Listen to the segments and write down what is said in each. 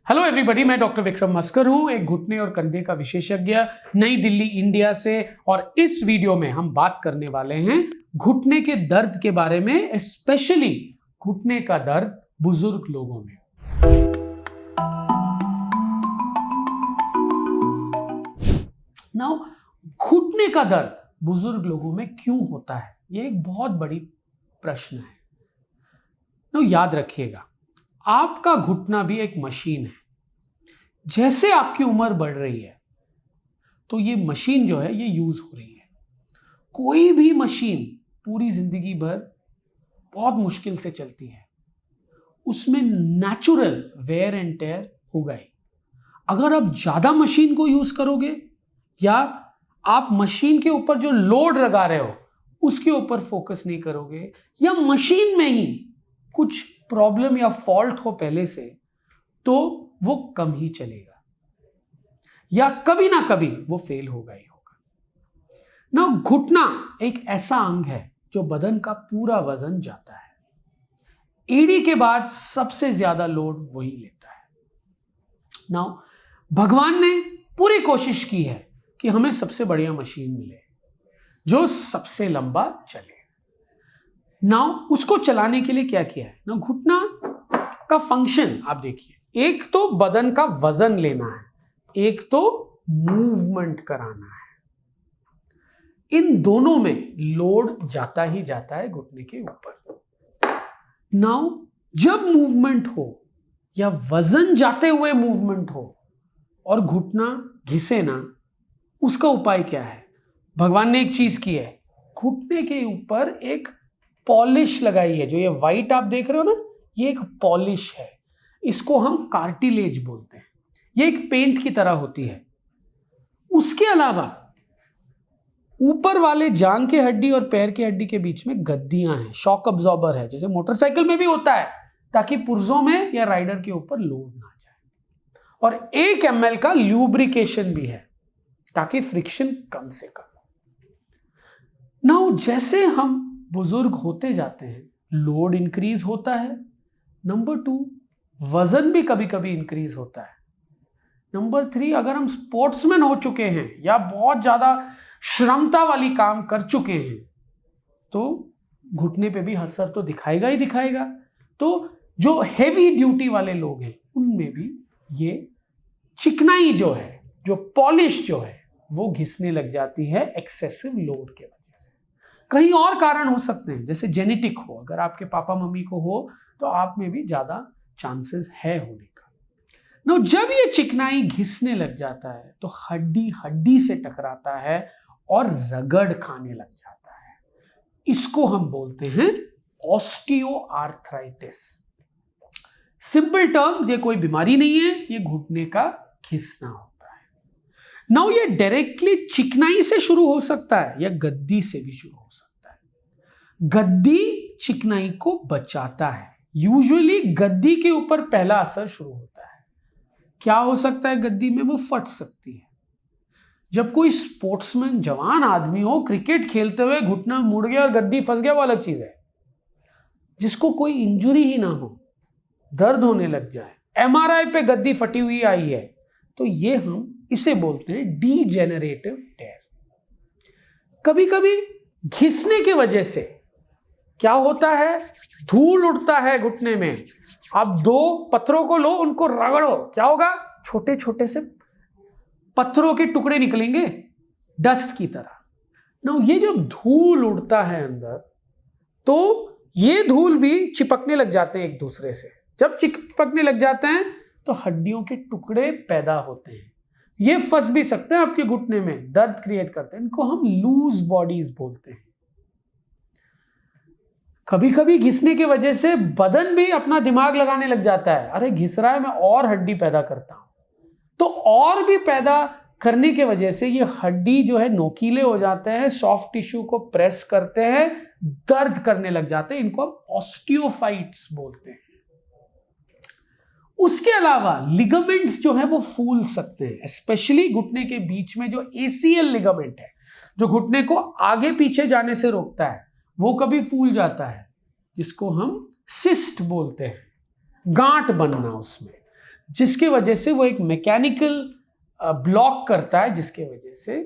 Hello everybody, मैं doctor Vikram मस्कर हूं, एक घुटने और कंधे का विशेषज्ञ नई दिल्ली इंडिया से। और इस वीडियो में हम बात करने वाले हैं घुटने के दर्द के बारे में, स्पेशली घुटने का दर्द बुजुर्ग लोगों में। नाउ घुटने का दर्द बुजुर्ग लोगों में क्यों होता है, यह एक बहुत बड़ी प्रश्न है। नाउ याद रखिएगा, आपका घुटना भी एक मशीन है। जैसे आपकी उम्र बढ़ रही है तो ये मशीन जो है ये यूज हो रही है। कोई भी मशीन पूरी जिंदगी भर बहुत मुश्किल से चलती है, उसमें नेचुरल वेयर एंड टेयर होगा ही। अगर आप ज्यादा मशीन को यूज करोगे या आप मशीन के ऊपर जो लोड लगा रहे हो उसके ऊपर फोकस नहीं करोगे, या मशीन में ही कुछ प्रॉब्लम या फॉल्ट हो पहले से, तो वो कम ही चलेगा या कभी ना कभी वो फेल होगा ही होगा ना। घुटना एक ऐसा अंग है जो बदन का पूरा वजन जाता है। एड़ी के बाद सबसे ज्यादा लोड वही लेता है। ना भगवान ने पूरी कोशिश की है कि हमें सबसे बढ़िया मशीन मिले जो सबसे लंबा चले। ना उसको चलाने के लिए क्या किया है ना, घुटना का फंक्शन आप देखिए, एक तो बदन का वजन लेना है, एक तो मूवमेंट कराना है। इन दोनों में लोड जाता ही जाता है घुटने के ऊपर। नाउ जब मूवमेंट हो या वजन जाते हुए मूवमेंट हो और घुटना घिसे ना, उसका उपाय क्या है? भगवान ने एक चीज की है, घुटने के ऊपर एक पॉलिश लगाई है। जो ये व्हाइट आप देख रहे हो ना, ये एक पॉलिश है। इसको हम कार्टिलेज बोलते हैं। ये एक पेंट की तरह होती है। उसके अलावा ऊपर वाले जांग के हड्डी और पैर की हड्डी के बीच में गद्दियां हैं, शॉक अब्जॉर्बर है, जैसे मोटरसाइकिल में भी होता है, ताकि पुर्जों में या राइडर के ऊपर लोड ना जाए। और 1 ml का ल्यूब्रिकेशन भी है ताकि फ्रिक्शन कम से कम हो। नाउ जैसे हम बुजुर्ग होते जाते हैं, लोड इंक्रीज होता है। नंबर 2, वजन भी कभी कभी इंक्रीज होता है। नंबर 3, अगर हम स्पोर्ट्समैन हो चुके हैं या बहुत ज्यादा श्रमता वाली काम कर चुके हैं तो घुटने पे भी असर तो दिखाएगा ही दिखाएगा। तो जो हेवी ड्यूटी वाले लोग हैं उनमें भी ये चिकनाई जो है, जो पॉलिश जो है, वो घिसने लग जाती है एक्सेसिव लोड के वजह से। कहीं और कारण हो सकते हैं, जैसे जेनेटिक हो, अगर आपके पापा मम्मी को हो तो आप में भी ज्यादा चांसेस है होने का। नो जब ये चिकनाई घिसने लग जाता है तो हड्डी हड्डी से टकराता है और रगड़ खाने लग जाता है। इसको हम बोलते हैं ऑस्टियोआर्थराइटिस। सिंपल टर्म्स, ये कोई बीमारी नहीं है, ये घुटने का घिसना होता है। नाउ ये डायरेक्टली चिकनाई से शुरू हो सकता है या गद्दी से भी शुरू हो सकता है। गद्दी चिकनाई को बचाता है। यूजुअली गद्दी के ऊपर पहला असर शुरू होता है। क्या हो सकता है गद्दी में? वो फट सकती है। जब कोई स्पोर्ट्समैन, जवान आदमी हो, क्रिकेट खेलते हुए घुटना मुड़ गया और गद्दी फंस गया, वो अलग चीज है। जिसको कोई इंजुरी ही ना हो, दर्द होने लग जाए, एमआरआई पे गद्दी फटी हुई आई है, तो ये हम इसे बोलते हैं डीजेनरेटिव टेयर। कभी कभी घिसने की वजह से क्या होता है, धूल उड़ता है घुटने में। आप 2 पत्थरों को लो, उनको रगड़ो, क्या होगा? छोटे छोटे से पत्थरों के टुकड़े निकलेंगे डस्ट की तरह। ना ये जब धूल उड़ता है अंदर, तो ये धूल भी चिपकने लग जाते हैं एक दूसरे से। जब चिपकने लग जाते हैं तो हड्डियों के टुकड़े पैदा होते हैं। ये फंस भी सकते हैं आपके घुटने में, दर्द क्रिएट करते हैं। इनको हम लूज बॉडीज बोलते हैं। कभी कभी घिसने की वजह से बदन भी अपना दिमाग लगाने लग जाता है, अरे घिस रहा है, मैं और हड्डी पैदा करता हूं। तो और भी पैदा करने की वजह से ये हड्डी जो है नोकीले हो जाते हैं, सॉफ्ट टिश्यू को प्रेस करते हैं, दर्द करने लग जाते हैं। इनको हम ऑस्टियोफाइट्स बोलते हैं। उसके अलावा लिगामेंट्स जो है वो फूल सकते हैं, स्पेशली घुटने के बीच में जो एसीएल लिगामेंट है, जो घुटने को आगे पीछे जाने से रोकता है, वो कभी फूल जाता है, जिसको हम सिस्ट बोलते हैं, गांठ बनना उसमें। जिसकी वजह से वो एक मैकेनिकल ब्लॉक करता है, जिसके वजह से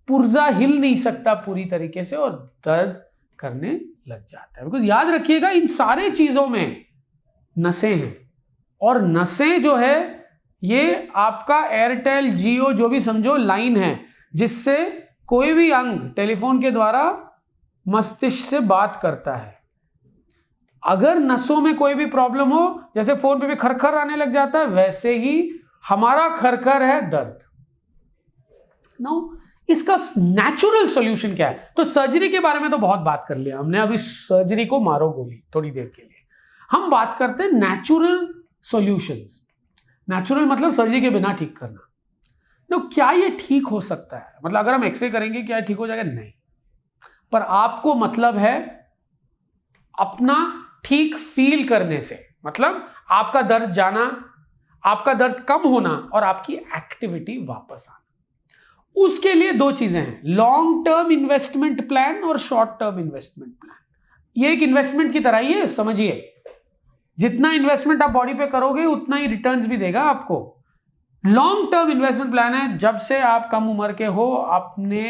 पुर्जा हिल नहीं सकता पूरी तरीके से और दर्द करने लग जाता है। बिकॉज याद रखिएगा, इन सारे चीजों में नसें हैं, और नसें जो है ये आपका एयरटेल, जियो, जो भी समझो लाइन है, जिससे कोई भी अंग टेलीफोन के द्वारा मस्तिष्क से बात करता है। अगर नसों में कोई भी प्रॉब्लम हो, जैसे फोन पे भी खरखर आने लग जाता है, वैसे ही हमारा खरखर है दर्द। नाउ इसका नेचुरल सॉल्यूशन क्या है? तो सर्जरी के बारे में तो बहुत बात कर लिया हमने, अभी सर्जरी को मारो गोली थोड़ी देर के लिए। हम बात करते हैं नेचुरल सॉल्यूशंस। नेचुरल मतलब सर्जरी के बिना ठीक करना। तो क्या ये ठीक हो सकता है? मतलब अगर हम एक्सरे करेंगे क्या ठीक हो जाएगा? नहीं। पर आपको मतलब है अपना ठीक फील करने से, मतलब आपका दर्द जाना, आपका दर्द कम होना और आपकी एक्टिविटी वापस आना। उसके लिए दो चीजें हैं, लॉन्ग टर्म इन्वेस्टमेंट प्लान और शॉर्ट टर्म इन्वेस्टमेंट प्लान। ये एक इन्वेस्टमेंट की तरह ही है, समझिए। जितना इन्वेस्टमेंट आप बॉडी पे करोगे उतना ही रिटर्न्स भी देगा आपको। लॉन्ग टर्म इन्वेस्टमेंट प्लान है, जब से आप कम उम्र के हो, अपने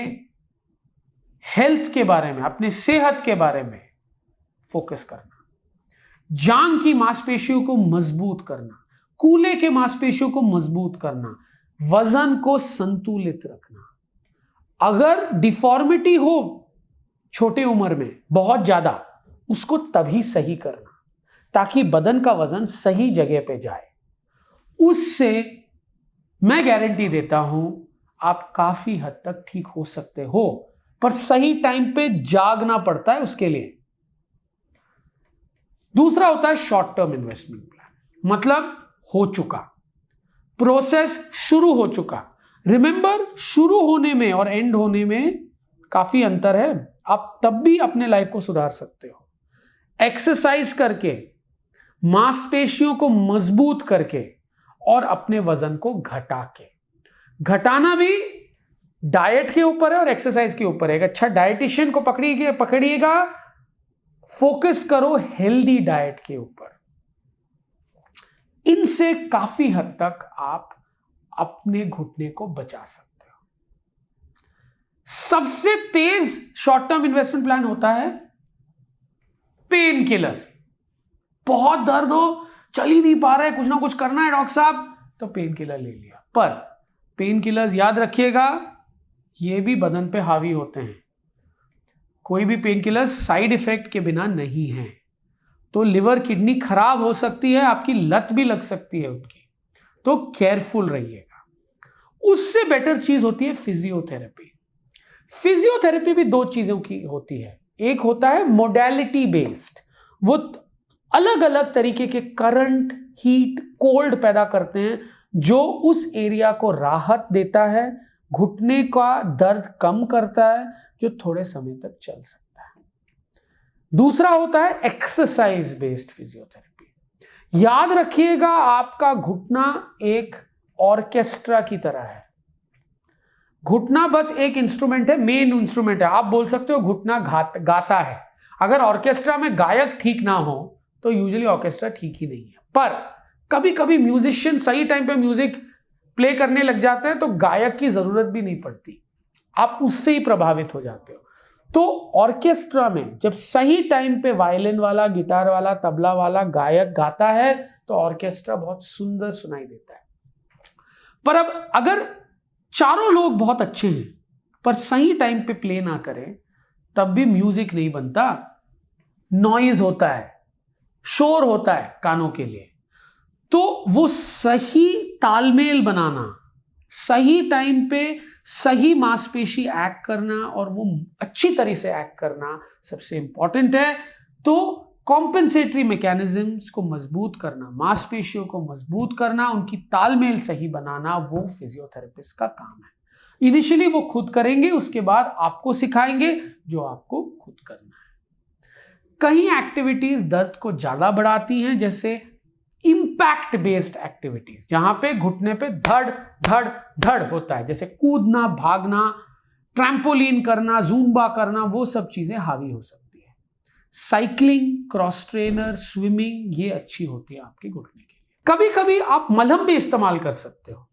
हेल्थ के बारे में, अपने सेहत के बारे में फोकस करना, जांघ की मांसपेशियों को मजबूत करना, कूल्हे के मांसपेशियों को मजबूत करना, वजन को संतुलित रखना। अगर डिफॉर्मिटी हो छोटी उम्र में बहुत ज्यादा, उसको तभी सही करना ताकि बदन का वजन सही जगह पे जाए। उससे मैं गारंटी देता हूं आप काफी हद तक ठीक हो सकते हो, पर सही टाइम पे जागना पड़ता है उसके लिए। दूसरा होता है शॉर्ट टर्म इन्वेस्टमेंट प्लान, मतलब हो चुका प्रोसेस, शुरू हो चुका। रिमेंबर, शुरू होने में और एंड होने में काफी अंतर है। आप तब भी अपने लाइफ को सुधार सकते हो, एक्सरसाइज करके, मांसपेशियों को मजबूत करके और अपने वजन को घटा के। घटाना भी डाइट के ऊपर है और एक्सरसाइज के ऊपर है। एक अच्छा डाइटिशियन को पकड़िएगा, फोकस करो हेल्दी डाइट के ऊपर। इनसे काफी हद तक आप अपने घुटने को बचा सकते हो। सबसे तेज शॉर्ट टर्म इन्वेस्टमेंट प्लान होता है पेन किलर। बहुत दर्द हो, चल ही नहीं पा रहा है, कुछ ना कुछ करना है डॉक्टर साहब, तो पेन किलर ले लिया। पर पेन किलर्स याद रखिएगा, ये भी बदन पे हावी होते हैं। कोई भी पेन किलर साइड इफेक्ट के बिना नहीं है। तो लिवर किडनी खराब हो सकती है, आपकी लत भी लग सकती है उनकी, तो केयरफुल रहिएगा। उससे बेटर चीज होती है फिजियोथेरेपी। फिजियोथेरेपी भी दो चीजों की होती है। एक होता है मोडेलिटी बेस्ड, वो अलग अलग तरीके के करंट, हीट, कोल्ड पैदा करते हैं जो उस एरिया को राहत देता है, घुटने का दर्द कम करता है, जो थोड़े समय तक चल सकता है। दूसरा होता है एक्सरसाइज बेस्ड फिजियोथेरेपी। याद रखिएगा, आपका घुटना एक ऑर्केस्ट्रा की तरह है। घुटना बस एक इंस्ट्रूमेंट है, मेन इंस्ट्रूमेंट है। आप बोल सकते हो घुटना गाता है। अगर ऑर्केस्ट्रा में गायक ठीक ना हो तो यूजुअली ऑर्केस्ट्रा ठीक ही नहीं है। पर कभी कभी म्यूजिशियन सही टाइम पे म्यूजिक प्ले करने लग जाते हैं तो गायक की जरूरत भी नहीं पड़ती, आप उससे ही प्रभावित हो जाते हो। तो ऑर्केस्ट्रा में जब सही टाइम पे वायलिन वाला, गिटार वाला, तबला वाला गायक गाता है तो ऑर्केस्ट्रा बहुत सुंदर सुनाई देता है। पर अब अगर चारों लोग बहुत अच्छे हैं पर सही टाइम पे प्ले ना करें, तब भी म्यूजिक नहीं बनता। नॉइज होता है, शोर होता है कानों के लिए। तो वो सही तालमेल बनाना, सही टाइम पे सही मांसपेशी एक्ट करना और वो अच्छी तरह से एक्ट करना सबसे इंपॉर्टेंट है। तो कॉम्पेंसेटरी मैकेनिज्म्स को मजबूत करना, मांसपेशियों को मजबूत करना, उनकी तालमेल सही बनाना, वो फिजियोथेरेपिस्ट का काम है। इनिशियली वो खुद करेंगे, उसके बाद आपको सिखाएंगे जो आपको खुद करना है। कई एक्टिविटीज दर्द को ज्यादा बढ़ाती हैं, जैसे इंपैक्ट बेस्ड एक्टिविटीज, जहां पे घुटने पे धड़ धड़ धड़ होता है, जैसे कूदना, भागना, ट्रैम्पोलिन करना, जूम्बा करना, वो सब चीजें हावी हो सकती है। साइकिलिंग, क्रॉस ट्रेनर, स्विमिंग, ये अच्छी होती है आपके घुटने के लिए। कभी कभी आप मलहम भी इस्तेमाल कर सकते हो।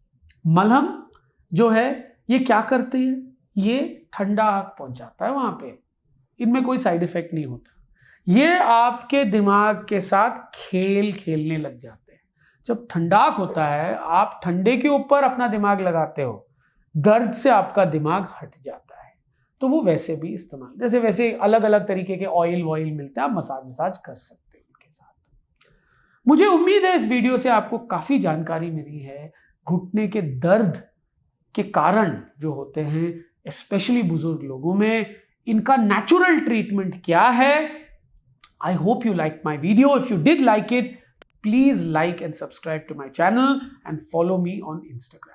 मलहम जो है ये क्या करते हैं, ये ठंडा आग पहुंचाता है वहां पे, इनमें कोई साइड इफेक्ट नहीं होता। ये आपके दिमाग के साथ खेल खेलने लग जाते हैं। जब ठंडाक होता है, आप ठंडे के ऊपर अपना दिमाग लगाते हो, दर्द से आपका दिमाग हट जाता है। तो वो वैसे भी इस्तेमाल, जैसे वैसे अलग अलग तरीके के ऑयल वॉयल मिलते हैं, आप मसाज कर सकते हो उनके साथ। मुझे उम्मीद है इस वीडियो से आपको काफी जानकारी मिली है घुटने के दर्द के कारण जो होते हैं स्पेशली बुजुर्ग लोगों में, इनका नेचुरल ट्रीटमेंट क्या है। I hope you liked my video. If you did like it, please like and subscribe to my channel and follow me on Instagram.